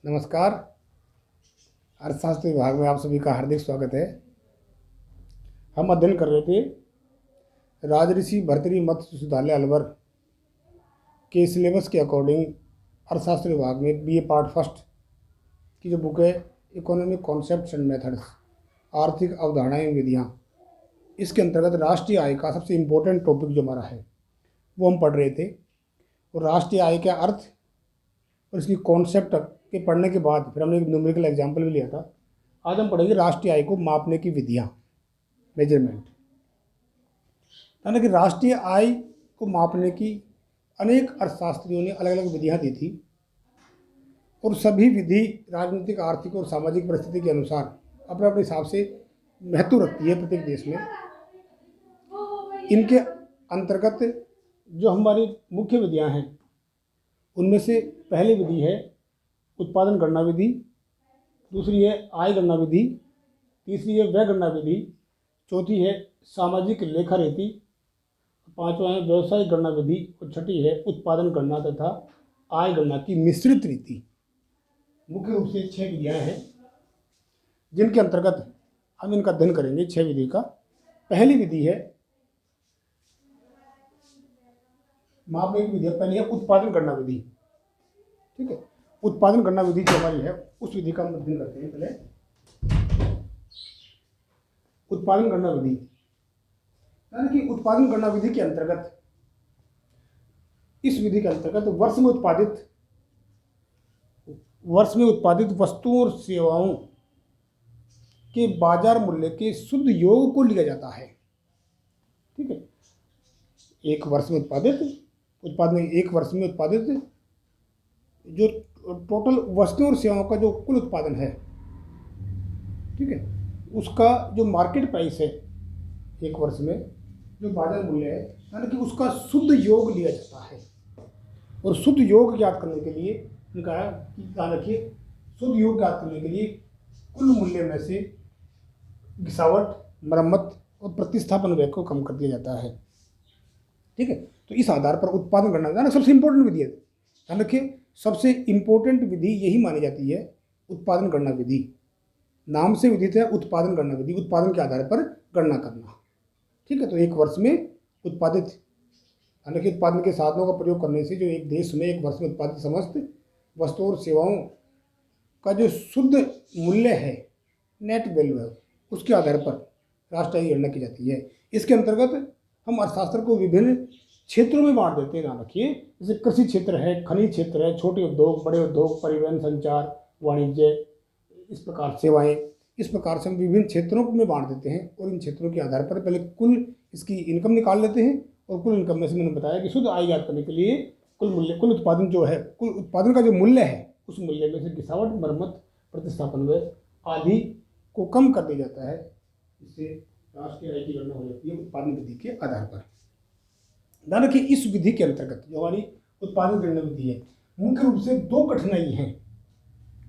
नमस्कार। अर्थशास्त्र विभाग में आप सभी का हार्दिक स्वागत है। हम अध्ययन कर रहे थे राजऋषि भर्तृहरि मत्स्य सुधालय अलवर के सिलेबस के अकॉर्डिंग अर्थशास्त्र विभाग में बीए पार्ट फर्स्ट की जो बुक है इकोनॉमिक कॉन्सेप्ट्स एंड मेथड्स, आर्थिक अवधारणाएं एवं विधियाँ, इसके अंतर्गत राष्ट्रीय आय का सबसे इम्पोर्टेंट टॉपिक जो हमारा है वो हम पढ़ रहे थे। और राष्ट्रीय आय का अर्थ और इसकी कॉन्सेप्ट के पढ़ने के बाद फिर हमने एक न्यूमेरिकल एग्जाम्पल भी लिया था। आज हम पढ़ेंगे राष्ट्रीय आय को मापने की विधियाँ, मेजरमेंट। यानी कि राष्ट्रीय आय को मापने की अनेक अर्थशास्त्रियों ने अलग अलग विधियाँ दी थी और सभी विधि राजनीतिक, आर्थिक और सामाजिक परिस्थिति के अनुसार अपने अपने हिसाब से महत्व रखती है प्रत्येक देश में। इनके अंतर्गत जो हमारी मुख्य विधियाँ हैं उनमें से पहली विधि है उत्पादन गणना विधि, दूसरी है आय गणना विधि, तीसरी है व्यय गणना विधि, चौथी है सामाजिक लेखा रीति, पांचवा है व्यवसायिक गणना विधि और छठी है उत्पादन गणना तथा आय गणना की मिश्रित रीति। मुख्य रूप से 6 विधियाँ हैं जिनके अंतर्गत हम इनका अध्ययन करेंगे। 6 विधि का पहली विधि है मापने की विधि, पहली है उत्पादन गणना विधि। ठीक है, उत्पादन गणना विधि जो हमारी है उस विधि का हम अध्ययन करते हैं। पहले उत्पादन गणना विधि, यानी कि उत्पादन गणना विधि के अंतर्गत, इस विधि के अंतर्गत वर्ष में उत्पादित वस्तुओं और सेवाओं के बाजार मूल्य के शुद्ध योग को लिया जाता है। ठीक है, एक वर्ष में उत्पादित जो टोटल वस्तुओं और सेवाओं का जो कुल उत्पादन है, ठीक है, उसका जो मार्केट प्राइस है एक वर्ष में, जो बाजार मूल्य है, यानी कि उसका शुद्ध योग लिया जाता है। और शुद्ध योग ज्ञात करने के लिए कहा कि ध्यान रखिए, शुद्ध योग ज्ञात करने के लिए कुल मूल्य में से गिरावट, मरम्मत और प्रतिस्थापन व्यय को कम कर दिया जाता है। ठीक है, तो इस आधार पर उत्पादन गणना सबसे इंपॉर्टेंट विधि है। ध्यान रखिए, सबसे इंपॉर्टेंट विधि यही मानी जाती है उत्पादन गणना विधि। नाम से विदित है उत्पादन गणना विधि, उत्पादन के आधार पर गणना करना। ठीक है, तो एक वर्ष में उत्पादित, यानी कि उत्पादन के साधनों का प्रयोग करने से जो एक देश में एक वर्ष में उत्पादित समस्त वस्तुओं और सेवाओं का जो शुद्ध मूल्य है, नेट वैल्यू है, उसके आधार पर राष्ट्रीय आय गणना की जाती है। इसके अंतर्गत हम अर्थशास्त्र को विभिन्न क्षेत्रों में बांट देते हैं। ध्यान रखिए, जैसे कृषि क्षेत्र है, खनिज क्षेत्र है, छोटे उद्योग, बड़े उद्योग, परिवहन, संचार, वाणिज्य, इस प्रकार सेवाएं, इस प्रकार से हम विभिन्न क्षेत्रों में बांट देते हैं। और इन क्षेत्रों के आधार पर पहले कुल इसकी इनकम निकाल लेते हैं और कुल इनकम में से मैंने बताया कि शुद्ध आय ज्ञात करने के लिए कुल उत्पादन जो है, कुल उत्पादन का जो मूल्य है, उस मूल्य में से गिरावट, मरम्मत, प्रतिस्थापन व्यय आदि को कम कर दिया जाता है। इससे राष्ट्रीय आय की गणना हो जाती है उत्पादन विधि के आधार पर। ध्यान रखिए, इस विधि के अंतर्गत जो हमारी उत्पादन गणना विधि है, मुख्य रूप से 2 कठिनाई हैं।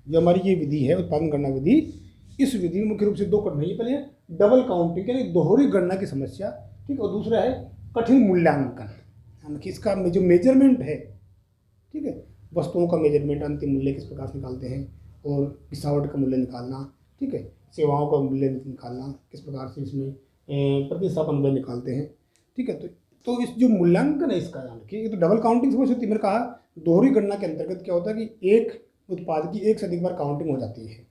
जो हमारी ये विधि है उत्पादन गणना विधि, इस विधि में मुख्य रूप से 2 कठिनाई। पहले डबल काउंटिंग यानी दोहरी गणना की समस्या, ठीक, और दूसरा है कठिन मूल्यांकन, यानी कि इसका जो मेजरमेंट है, ठीक है, वस्तुओं का मेजरमेंट, अंतिम मूल्य किस प्रकार से निकालते हैं, और गिरावट का मूल्य निकालना, ठीक है, सेवाओं का मूल्य निकालना, किस प्रकार से इसमें प्रतिस्थापन मूल्य निकालते हैं। ठीक है, तो इस जो मूल्यांकन है इसका, यानी कि ये तो डबल काउंटिंग समझ होती है। मैंने कहा दोहरी गणना के अंतर्गत क्या होता है कि एक उत्पाद की एक से अधिक बार काउंटिंग हो जाती है।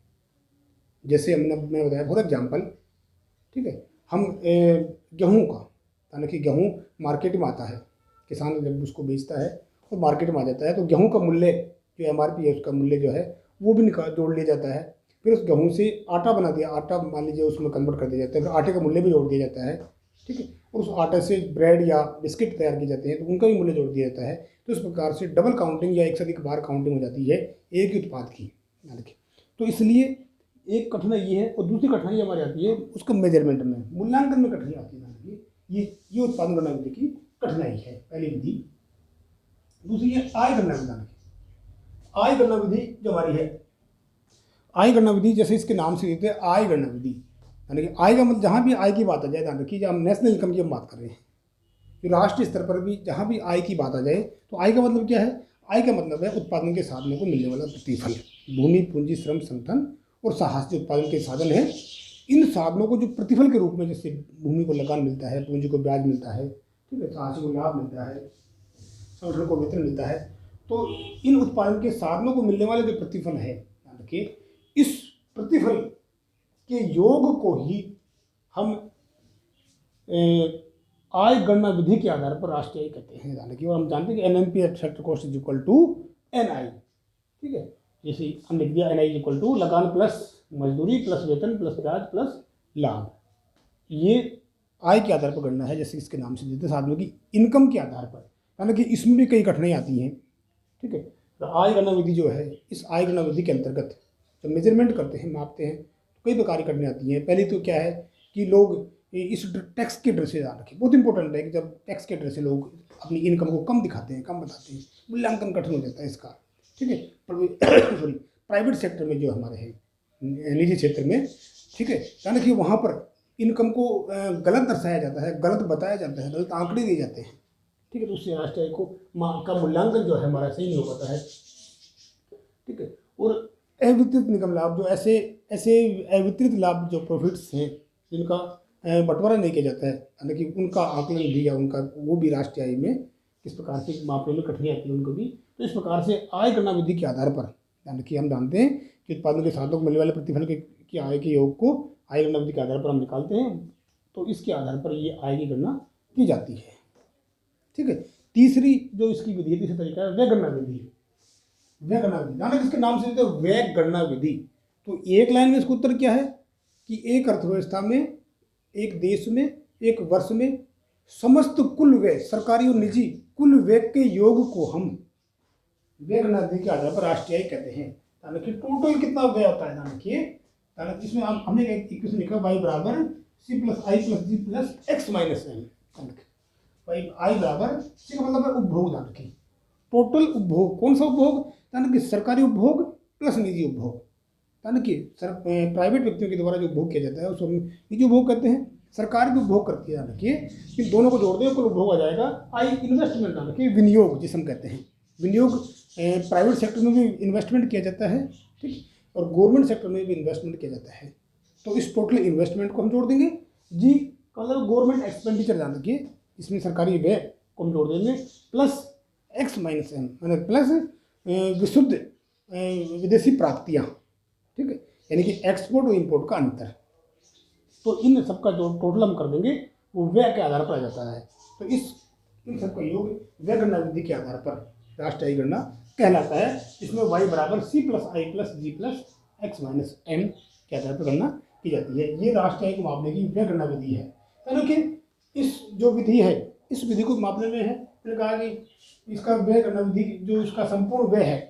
जैसे मैंने बताया फॉर एग्जाम्पल, ठीक है, हम गेहूँ का, यानी कि गेहूँ मार्केट में आता है, किसान जब उसको बेचता है और मार्केट में आ जाता है, तो गेहूँ का मूल्य जो MRP है, उसका मूल्य जो है वो भी जोड़ लिया जाता है। फिर उस गेहूँ से आटा बना दिया, आटा मान लीजिए उसमें कन्वर्ट कर दिया जाता है, फिर आटे का मूल्य भी जोड़ दिया जाता है। ठीक है, और उस आटे से ब्रेड या बिस्किट तैयार किए जाते हैं, तो उनका भी मूल्य जोड़ दिया जाता है। तो इस प्रकार से डबल काउंटिंग या एक से अधिक बार काउंटिंग हो जाती है एक ही उत्पाद की। देखिए, तो इसलिए एक कठिनाई ये है। और दूसरी कठिनाई हमारी आती है उसका मेजरमेंट में, मूल्यांकन में कठिनाई आती है। ये उत्पादन गणना विधि की कठिनाई है, पहली विधि। दूसरी है आय गणना विधि। आय गणना विधि जो हमारी है, आय गणना विधि जैसे इसके नाम से देते हैं आय गणना विधि, यानी कि आय का मतलब जहाँ भी आय की बात आ जाए, ध्यान रखिए, जब हम नेशनल इनकम की हम बात कर रहे हैं, जो राष्ट्रीय स्तर पर भी जहाँ भी आय की बात आ जाए, तो आय का मतलब क्या है? आय का मतलब है उत्पादन के साधनों को मिलने वाला प्रतिफल। भूमि, पूंजी, श्रम, संगठन और साहस जो उत्पादन के साधन हैं, इन साधनों को जो प्रतिफल के रूप में, जैसे भूमि को लगान मिलता है, पूंजी को ब्याज मिलता है, ठीक है, साहसी को लाभ मिलता है, संगठन को वेतन मिलता है, तो इन उत्पादन के साधनों को मिलने वाले जो प्रतिफल है, याद रखिए, इस प्रतिफल के योग को ही हम आय गणना विधि के आधार पर राष्ट्रीय आय कहते हैं, याद रखिए। और हम जानते हैं कि NNP except cost is equal to NI, ठीक है। जैसे हमने दिया NI इज इक्वल टू लगान प्लस मजदूरी प्लस वेतन प्लस ब्याज प्लस लाभ, ये आय के आधार पर गणना है, जैसे इसके नाम से देते साधनों की इनकम के आधार पर, यानी कि इसमें भी कई कठिनाई आती हैं, ठीक है। तो आय गणना विधि जो है, इस आय गणना विधि के अंतर्गत जब मेजरमेंट करते हैं, मापते हैं, तो कई प्रकार की कठिनाई आती हैं। पहली तो क्या है कि लोग इस टैक्स के डर से ध्यान रखें, बहुत इंपॉर्टेंट है कि जब टैक्स के डर से लोग अपनी इनकम को कम दिखाते हैं, कम बताते हैं, मूल्यांकन कठिन हो जाता है इसका, ठीक है। सॉरी, प्राइवेट सेक्टर में जो हमारे हैं, निजी क्षेत्र में, ठीक है, यानी कि वहाँ पर इनकम को गलत दर्शाया जाता है, गलत बताया जाता है, गलत आंकड़े दिए जाते हैं, ठीक है। तो उससे राष्ट्रीय आय का मूल्यांकन जो है हमारा सही नहीं हो पाता है, ठीक है। और अवितरित निगम लाभ, जो ऐसे अवितरित लाभ, जो प्रॉफिट्स हैं जिनका बंटवारा नहीं किया जाता है, यानी कि उनका आकलन भी या उनका वो भी राष्ट्रीय आय में किस प्रकार से मापने में कठिनाई आती है उनको भी। तो इस प्रकार से आय गणना विधि के आधार पर, यानी कि हम जानते हैं कि उत्पादन के साधनों को मिलने वाले प्रतिफल की आय के योग को आय गणना विधि के आधार पर हम निकालते हैं, तो इसके आधार पर ये आय की गणना की जाती है, ठीक है। तीसरी जो इसकी विधि है, तीसरा तरीका है व्यय गणना विधि। व्यय गणना विधि, यानी इसके नाम से व्यय गणना विधि। तो एक लाइन में इसका उत्तर क्या है कि एक अर्थव्यवस्था में, एक देश में, एक वर्ष में समस्त कुल व्यय, सरकारी और निजी कुल व्यय के योग को हम व्यय गणना विधि के आधार पर राष्ट्रीय आय कहते हैं। यानी कि टोटल कितना व्यय होता है, यानी कि इसमें हमने एक इक्वेशन लिखा, y बराबर C प्लस आई प्लस जी प्लस एक्स माइनस एम, आई बराबर सी का मतलब है उपभोग, यानी कि टोटल उपभोग। कौन सा उपभोग, यानी कि सरकारी उपभोग प्लस निजी उपभोग, यानी कि प्राइवेट व्यक्तियों के द्वारा जो उपभोग किया जाता है उसको निजी उपभोग कहते हैं। सरकार भी उपभोग करती है, यानी कि इन दोनों को जोड़ दें कुल उपभोग आ जाएगा आई इन्वेस्टमेंट, यानी कि विनियोग जिसे हम कहते हैं। विनियोग प्राइवेट सेक्टर में भी इन्वेस्टमेंट किया जाता है, ठीक, और गवर्नमेंट सेक्टर में भी इन्वेस्टमेंट किया जाता है। तो इस टोटल इन्वेस्टमेंट को हम जोड़ देंगे, जी का मतलब गवर्नमेंट एक्सपेंडिचर, जान रखिए, इसमें सरकारी व्यय को हम जोड़ देंगे, प्लस एक्स माइनस एम, मतलब प्लस विशुद्ध विदेशी प्राप्तियाँ, ठीक है, यानी कि एक्सपोर्ट और इम्पोर्ट का अंतर। तो इन सबका जो टोटल हम कर देंगे वो व्यय के आधार पर आ जाता है। तो इन सबका योग व्यय गणना विधि के आधार पर राष्ट्रीय गणना कहलाता है। इसमें y बराबर C प्लस आई प्लस जी प्लस एक्स माइनस एम के आधार पर गणना की जाती है। ये राष्ट्रीय को मापने की व्यय गणना विधि है। लेकिन इस जो विधि है, इस विधि को मापने में है, मैंने कहा कि इसका व्यय गणना विधि जो इसका संपूर्ण व्यय है,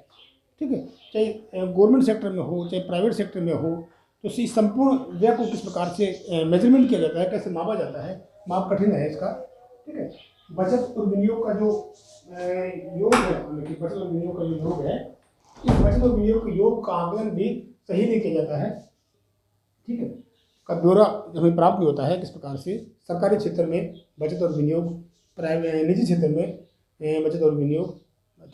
ठीक है, चाहे गवर्नमेंट सेक्टर में हो चाहे प्राइवेट सेक्टर में हो, तो इस संपूर्ण व्यय को किस प्रकार से मेजरमेंट किया जाता है, कैसे मापा जाता है, माप कठिन है इसका, ठीक है। बचत और विनियोग का जो योग है, बचत और विनियोग का जो योग है, इस बचत और विनियोग के योग का आकलन भी सही नहीं किया जाता है, ठीक है, का ब्यौरा हमें प्राप्त नहीं होता है किस प्रकार से सरकारी क्षेत्र में बचत और विनियोग, प्राइवेट निजी क्षेत्र में बचत और विनियोग,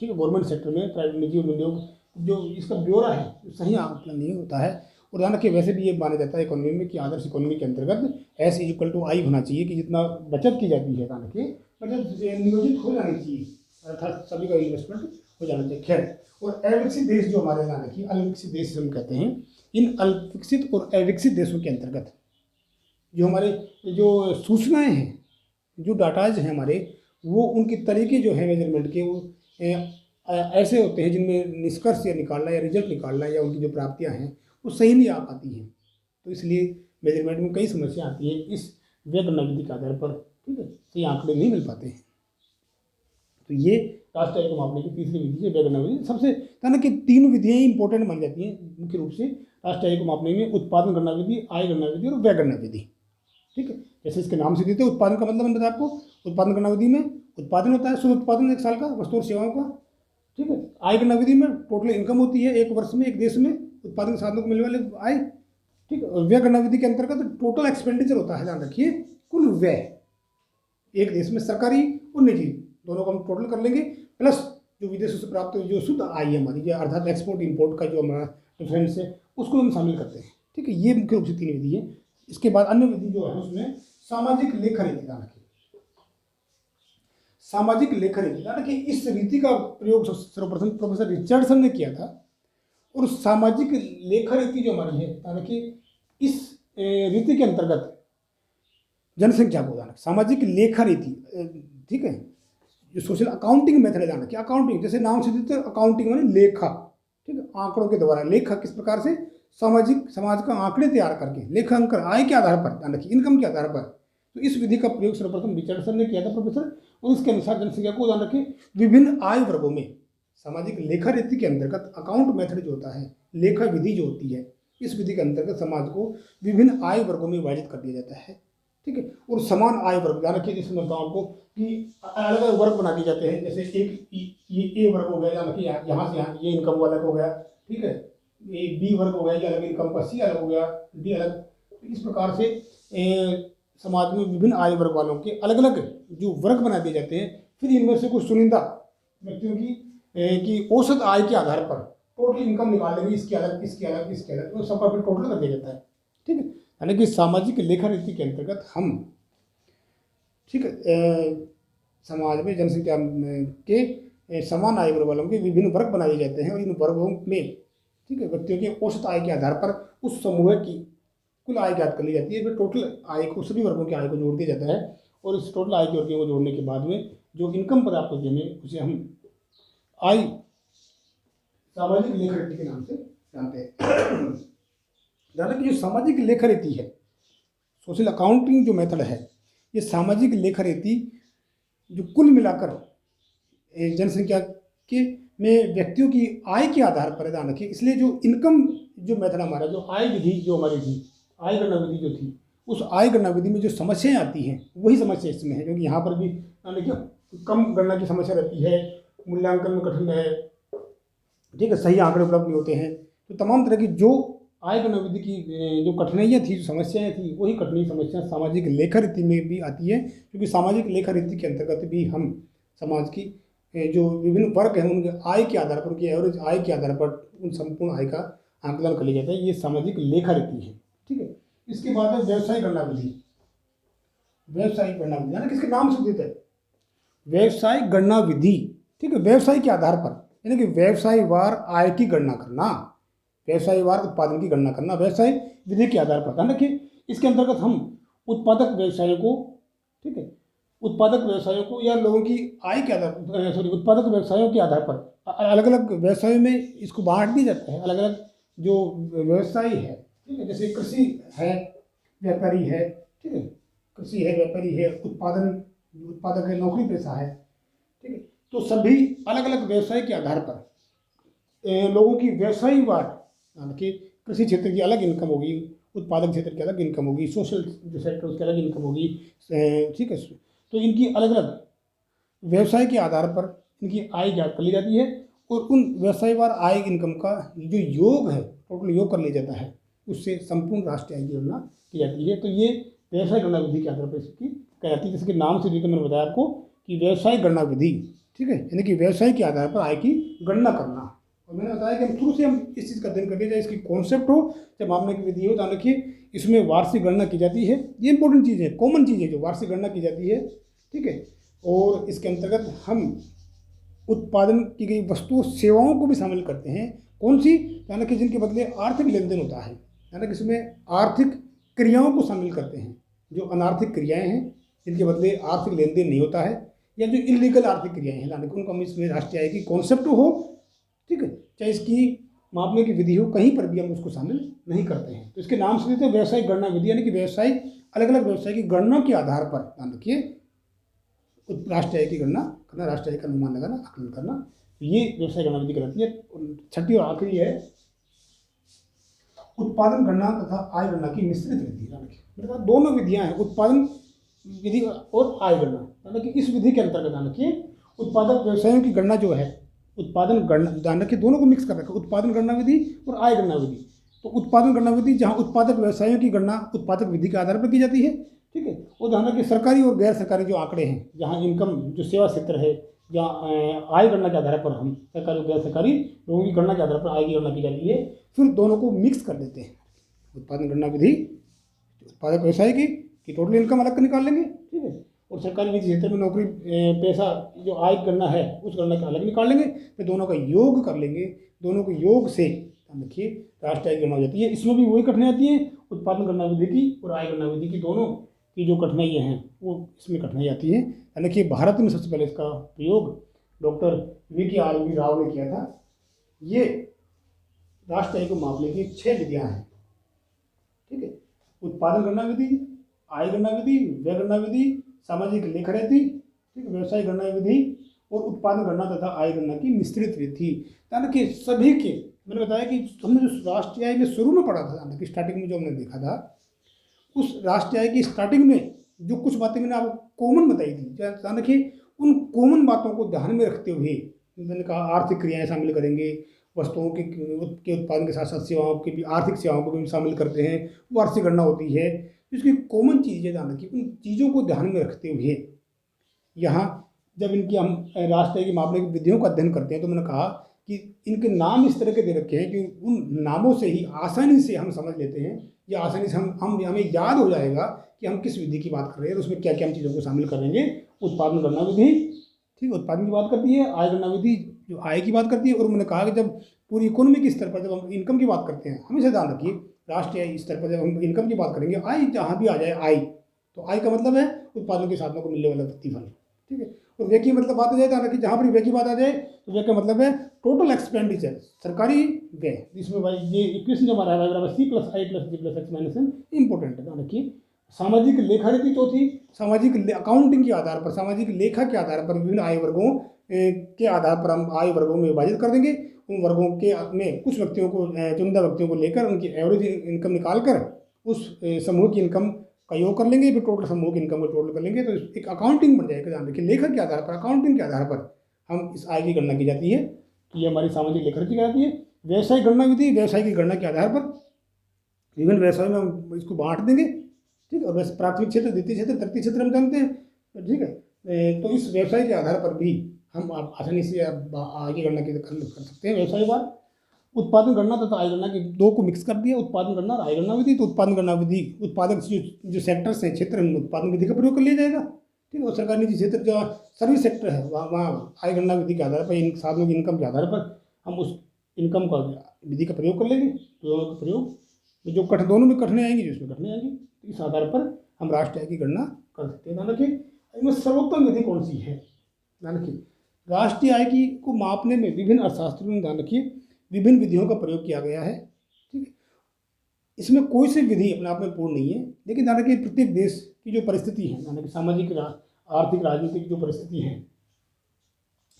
ठीक है, गवर्नमेंट सेक्टर में प्राइवेट निजी और विनियोग, जो इसका ब्यौरा है सही आकलन नहीं होता है। और ध्यान रखिए, वैसे भी ये माना जाता है इकोनॉमी में कि आदर्श इकोनॉमी के अंतर्गत एस इक्वल टू आई होना चाहिए, कि जितना बचत की जाती है, ध्यान रखिए, बचत नियोजित हो जानी चाहिए, अर्थात सभी का इन्वेस्टमेंट हो जाना चाहिए। खैर, और अविकसित देश जो हमारे, ध्यान रखिए, अविकसित देश हम कहते हैं, इन अविकसित और अविकसित देशों के अंतर्गत जो हमारे जो सूचनाएँ हैं, जो डाटाज हैं हमारे, वो उनके तरीके जो है मेजरमेंट के, वो ऐसे होते हैं जिनमें निष्कर्ष या निकालना या रिजल्ट निकालना या उनकी जो प्राप्तियां हैं वो सही नहीं आ पाती हैं। तो इसलिए मेजरमेंट में कई समस्या आती है इस व्यय गणना विधि के आधार पर, ठीक है, सही आंकड़े नहीं मिल पाते हैं। तो ये राष्ट्रीय आय को मापने की तीसरी विधि है व्यय गणना विधि। सबसे यानी कि 3 विधियाँ इंपॉर्टेंट बन जाती हैं मुख्य रूप से राष्ट्रीय आय को मापने में, उत्पादन गणना विधि, आय गणना विधि और व्यय गणना विधि, ठीक है। जैसे इसके नाम से देते हैं, उत्पादन का मतलब मैंने बताया आपको, उत्पादन गणना विधि में उत्पादन होता है, शुद्ध उत्पादन एक साल का वस्तु और सेवाओं का, ठीक है। आय गणना विधि में टोटल इनकम होती है एक वर्ष में, एक देश में उत्पादन साधनों को मिलने वाले आय, ठीक है। व्यय गणना विधि के अंतर्गत टोटल एक्सपेंडिचर होता है, ध्यान रखिए, कुल व्यय एक देश में सरकारी और निजी दोनों को हम टोटल कर लेंगे, प्लस जो विदेशों से प्राप्त जो शुद्ध आय है हमारी, अर्थात एक्सपोर्ट इम्पोर्ट का जो हमारा डिफरेंस है, उसको हम शामिल करते हैं। ठीक है, ये मुख्य रूप से 3 विधि है। इसके बाद अन्य विधि जो है उसमें सामाजिक लेखा रीति ध्यान रखिए। सामाजिक लेखा रीति ध्यान रखिए, इस रीति का प्रयोग सर्वप्रथम प्रोफेसर रिचर्डसन ने किया था। और सामाजिक लेखा रीति जो हमारी है ध्यान रखिए, इस रीति के अंतर्गत जनसंख्या को ध्यान रखिए, सामाजिक लेखा रीति, ठीक है, जो सोशल अकाउंटिंग मेथड है ध्यान रखिए। अकाउंटिंग जैसे नाम से देते अकाउंटिंग माने लेखा, ठीक है, आंकड़ों के द्वारा लेखा किस प्रकार से समाज का आंकड़े तैयार करके लेखांकन आय के आधार पर ध्यान रखिए, इनकम के आधार पर। तो इस विधि का प्रयोग सर्वप्रथम रिचर्डसन ने किया था प्रोफेसर, और इसके अनुसार जनसंख्या को ध्यान रखिए विभिन्न आय वर्गों में सामाजिक लेखा रीति के अंतर्गत अकाउंट मेथड जो होता है, लेखा विधि जो होती है, इस विधि के अंतर्गत समाज को विभिन्न आय वर्गों में विभाजित कर दिया जाता है। ठीक है, और समान आय वर्ग ध्यान रखिए, जिसमें बताऊँ आपको कि अलग अलग वर्ग बना दिए जाते हैं। जैसे एक ये ए वर्ग हो गया, ध्यान रखिए यहाँ से यहाँ ये इनकम वाला हो गया, ठीक है, ये बी वर्ग हो गया, ये अलग इनकम का, सी अलग हो गया, डी अलग। तो इस प्रकार से समाज में विभिन्न आय वर्ग वालों के अलग अलग जो वर्ग बना दिए जाते हैं। फिर इनमें से कुछ चुनिंदा व्यक्तियों की औसत आय के आधार पर टोटल इनकम निकाल लेंगे, इसके अलग इसके अलग इसके अलग, तो सबका फिर टोटल कर दिया जाता है। ठीक है, यानी कि सामाजिक लेखा रीति के अंतर्गत हम, ठीक है, समाज में जनसंख्या के समान आय वर्ग वालों के विभिन्न वर्ग बनाए जाते हैं, और इन वर्गों में, ठीक है, व्यक्तियों के औसत आय के आधार पर उस समूह की कुल आय ज्ञात कर ली जाती है। फिर टोटल आय को, सभी वर्गों की आय को जोड़ दिया जाता है, और इस टोटल आय के वर्गों को जोड़ने के बाद में जो इनकम प्राप्त होती है उसे हम आय सामाजिक लेखा रीति के नाम से जानते हैं। ध्यान कि जो सामाजिक लेखा रीति है, सोशल अकाउंटिंग जो मेथड है, ये सामाजिक लेखा रीति जो कुल मिलाकर जनसंख्या के में व्यक्तियों की आय के आधार पर ध्यान रखिए। इसलिए जो इनकम जो मेथड हमारा, जो आय विधि जो हमारी थी, आय गणना विधि जो थी, उस आय गणना विधि में जो समस्याएं आती हैं वही समस्या इसमें है। क्योंकि यहाँ पर भी देखिए कम गणना की समस्या रहती है, मूल्यांकन में कठिन है, ठीक है, सही आंकड़े उपलब्ध नहीं होते हैं। तो तमाम तरह की जो आय गणना विधि की जो कठिनाइयाँ थी, जो समस्याएं थी, वही कठिनाई समस्या सामाजिक लेखा रीति में भी आती है। क्योंकि सामाजिक लेखा रीति के अंतर्गत भी हम समाज की जो विभिन्न वर्ग हैं उनके आय के आधार पर, उनकी एवरेज आय के आधार पर उन संपूर्ण आय का आंकलन कर लिया जाता है। ये सामाजिक लेखा रीति है। ठीक है, इसके बाद है व्यवसाय गणना विधि। व्यवसाय गणना विधि यानी किसके नाम से देते हैं, व्यवसाय गणना विधि। ठीक है, व्यवसाय के आधार पर, यानी कि व्यवसायवार आय की गणना करना, व्यवसायवार उत्पादन की गणना करना, व्यवसाय विधि के आधार पर। ध्यान रखिए, इसके अंतर्गत हम उत्पादक व्यवसायों को, ठीक है, उत्पादक व्यवसायों को या लोगों की आय के आधार, उत्पादक व्यवसायों के आधार पर अलग अलग व्यवसायों में इसको बांट दिया जाता है। अलग अलग जो व्यवसाय है, ठीक है, जैसे कृषि है, व्यापारी है, ठीक है, कृषि है, व्यापारी है, उत्पादक है, नौकरी पेशा है, ठीक है। तो सभी अलग अलग व्यवसाय के आधार पर लोगों की व्यवसायवार, कि कृषि क्षेत्र की अलग इनकम होगी, उत्पादक क्षेत्र की अलग इनकम होगी, सोशल जो सेक्टर उसकी अलग इनकम होगी, ठीक है। तो इनकी अलग अलग व्यवसाय के आधार पर इनकी आय ज्ञात कर ली जाती है, और उन व्यवसायवार आय इनकम का जो योग है, टोटल योग कर लिया जाता है, उससे संपूर्ण राष्ट्रीय आय की गणना की जाती है। तो ये व्यवसाय गणना विधि के आधार पर इसकी कहती है, जैसे कि नाम से भी तो मैंने बताया आपको कि व्यवसाय गणना विधि, ठीक है, यानी कि व्यवसाय के आधार पर आय की गणना करना। और मैंने बताया कि हम शुरू से हम इस चीज़ का अध्ययन करके, चाहे इसकी कॉन्सेप्ट हो चाहे मापने की विधि हो, ध्यान रखिए इसमें वार्षिक गणना की जाती है। ये इंपॉर्टेंट चीज़ है, कॉमन चीज़ है जो वार्षिक गणना की जाती है, ठीक है। और इसके अंतर्गत हम उत्पादन की गई वस्तुओं सेवाओं को भी शामिल करते हैं। कौन सी, यानी कि जिनके बदले आर्थिक लेन देन होता है, यानी कि इसमें आर्थिक क्रियाओं को शामिल करते हैं। जो अनार्थिक क्रियाएं हैं जिनके बदले आर्थिक लेन देन नहीं होता है, या जो इलीगल आर्थिक क्रियाएं हैं, यानी कि उनको हम इसमें राष्ट्रीय आय की कॉन्सेप्ट हो, ठीक है, चाहे इसकी मापने की विधि हो, कहीं पर भी हम उसको शामिल नहीं करते हैं। तो इसके नाम से देते हैं व्यवसाय गणना विधि, यानी कि व्यवसाय, अलग अलग व्यवसाय की गणना के आधार पर, ध्यान रखिए, राष्ट्रीय आय की गणना करना, राष्ट्रीय आय का अनुमान लगाना, आकलन करना, ये व्यवसाय गणना विधि कहलाती है। छठी और आखिरी है उत्पादन गणना तथा आय गणना की मिश्रित विधि। मैंने कहा दोनों विधियां हैं, उत्पादन विधि और आय गणना। यानी कि इस विधि के अंतर्गत ध्यान रखिए उत्पादक व्यवसायों की गणना जो है, उत्पादन गणना, ध्यान रखिए दोनों को मिक्स कर रखा, उत्पादन गणना विधि और आय गणना विधि। तो उत्पादन गणना विधि जहाँ उत्पादक व्यवसायों की गणना उत्पादक विधि के आधार पर की जाती है, ठीक है। और ध्यान रखिए सरकारी और गैर सरकारी जो आंकड़े हैं, जहाँ इनकम जो सेवा क्षेत्र है, जहाँ आय गणना के आधार पर हम सरकारी और गैर सरकारी लोगों की गणना के आधार पर आय की गणना की जाती है। फिर दोनों को मिक्स कर देते हैं। उत्पादन गणना विधि उत्पादक व्यवसाय की टोटल इनकम अलग निकाल लेंगे, ठीक है, और सरकारी निजी क्षेत्र में नौकरी पैसा जो आय गणना है उस गणना का अलग निकाल लेंगे, फिर दोनों का योग कर लेंगे। दोनों के योग से देखिए राष्ट्रीय आय गणना हो जाती है। इसमें भी वही कठिनाई आती है, उत्पादन गणना विधि की और आय गणना विधि की दोनों की जो कठिनाइयाँ हैं वो इसमें कठिनाई आती है। देखिए भारत में सबसे पहले इसका प्रयोग डॉक्टर VKRV राव ने किया था। ये राष्ट्रीय आय को मापने की 6 विधियाँ हैं, ठीक है। उत्पादन गणना विधि, आय गणना विधि, व्यय गणना विधि, सामाजिक लेखा रीति, ठीक है, व्यवसाय गणना विधि और उत्पादन गणना तथा आय गणना की मिश्रित विधि। यानी कि सभी के, मैंने बताया कि हमने जो राष्ट्रीय आय में शुरू में पढ़ा था, यानी कि स्टार्टिंग में जो हमने देखा था, उस राष्ट्रीय आय की स्टार्टिंग में जो कुछ बातें मैंने आपको कॉमन बताई थी, यानी कि उन कॉमन बातों को ध्यान में रखते हुए मैंने कहा आर्थिक क्रियाएं शामिल करेंगे, वस्तुओं के उत्पादन के साथ साथ सेवाओं की भी, आर्थिक सेवाओं को भी शामिल करते हैं, वार्षिक गणना होती है। इसकी कॉमन चीज़ें ध्यान रखिए, उन चीज़ों को ध्यान में रखते हुए यहाँ जब इनकी हम राष्ट्रीय की मापने की विधियों का अध्ययन करते हैं तो मैंने कहा कि इनके नाम इस तरह के दे रखे हैं कि उन नामों से ही आसानी से हम समझ लेते हैं, या आसानी से हम हमें याद हो जाएगा कि हम किस विधि की बात कर रहे हैं, तो उसमें क्या क्या हम चीज़ों को शामिल करेंगे। उत्पादन गणना विधि, ठीक है, उत्पादन की बात करती है। आय गणना विधि जो आय की बात करती है। और मैंने कहा कि जब पूरी इकोनॉमी के स्तर पर जब हम इनकम की बात करते हैं, हमेशा ध्यान रखिए राष्ट्रीय स्तर पर जब हम इनकम की बात करेंगे, आय जहाँ भी आ जाए आय, तो आय का मतलब है उत्पादन के साधनों को मिलने वाला प्रतिफल, ठीक है। और व्यय की मतलब बात आ जाए, ध्यान रखिए जहाँ पर व्यय की बात आ जाए तो व्यय का मतलब है टोटल एक्सपेंडिचर, सरकारी व्यय, जिसमें भाई ये इक्वेशन जो हमारा है बराबर C+I+D+X-N इंपॉर्टेंट है, ध्यान रखिए। सामाजिक लेखा रीति चौथी, सामाजिक अकाउंटिंग के आधार पर, सामाजिक लेखा के आधार पर विभिन्न आय वर्गों के आधार पर हम आय वर्गों में विभाजित कर देंगे। उन वर्गों के में कुछ व्यक्तियों को, चुनिंदा व्यक्तियों को लेकर उनकी एवरेज इनकम निकाल कर उस समूह की इनकम का योग कर लेंगे, फिर टोटल समूह की इनकम को टोटल कर लेंगे, तो एक अकाउंटिंग बन जाएगा। ध्यान रखिए लेखा के आधार पर, अकाउंटिंग के आधार पर हम इस आय की गणना की जाती है, तो ये हमारी सामाजिक लेखा रीति कहलाती है। व्यवसाय गणना विधि, व्यवसाय की गणना के आधार पर विभिन्न व्यवसाय में हम इसको बांट देंगे, ठीक है। और वैसे प्राथमिक क्षेत्र, द्वितीय क्षेत्र, तृतीय क्षेत्र हम जानते हैं, ठीक है। तो इस व्यवसाय के आधार पर भी हम आसानी से आगे गणना कर सकते हैं व्यवसाय बार। उत्पादन गणना तथा आय गणना के दो को मिक्स कर दिया, उत्पादन गणना और आय गणना विधि। तो उत्पादन गणना विधि उत्पादक जो सेक्टर्स हैं, क्षेत्र में उत्पादन विधि का प्रयोग कर लिया जाएगा, ठीक है। और सरकारी निजी क्षेत्र जो सर्विस सेक्टर है वहाँ आय गणना विधि के आधार पर, इन साधनों की इनकम के आधार पर हम उस इनकम का विधि का प्रयोग कर लेंगे। दोनों का प्रयोग जो दोनों में कठिनाई आएंगी, जिसमें कठिनाई आएंगी, तो इस आधार पर हम राष्ट्रीय आय की गणना कर सकते हैं। ध्यान रखिए इनमें सर्वोत्तम विधि कौन सी है, ध्यान रखिए राष्ट्रीय आय की को मापने में विभिन्न अर्थशास्त्रों में, ध्यान रखिए विभिन्न विधियों का प्रयोग किया गया है, ठीक है। इसमें कोई सी विधि अपने आप में पूर्ण नहीं है, लेकिन ध्यान रखिए प्रत्येक देश की जो परिस्थिति है, ध्यान रखिए सामाजिक, आर्थिक, राजनीतिक जो परिस्थिति है,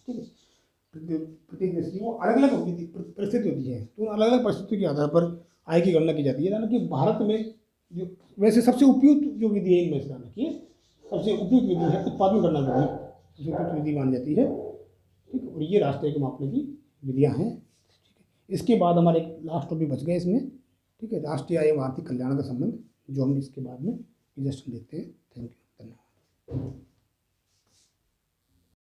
ठीक है, प्रत्येक देश की वो अलग अलग परिस्थिति होती है, तो अलग अलग परिस्थिति के आधार पर आय की गणना की जाती है। यानी कि भारत में जो वैसे सबसे उपयुक्त जो विधि है इनमें से, ध्यान रखिए सबसे उपयुक्त विधि है उत्पादन गणना विधि, सबसे उपयुक्त विधि मानी जाती है, ठीक है। और ये राष्ट्रीय को मापने की विधियाँ हैं, ठीक है। इसके बाद हमारे एक लास्ट टॉपिक बच गए इसमें, ठीक है, राष्ट्रीय आय एवं आर्थिक कल्याण का संबंध, जो हम इसके बाद में जस्ट देखते हैं। थैंक यू, धन्यवाद।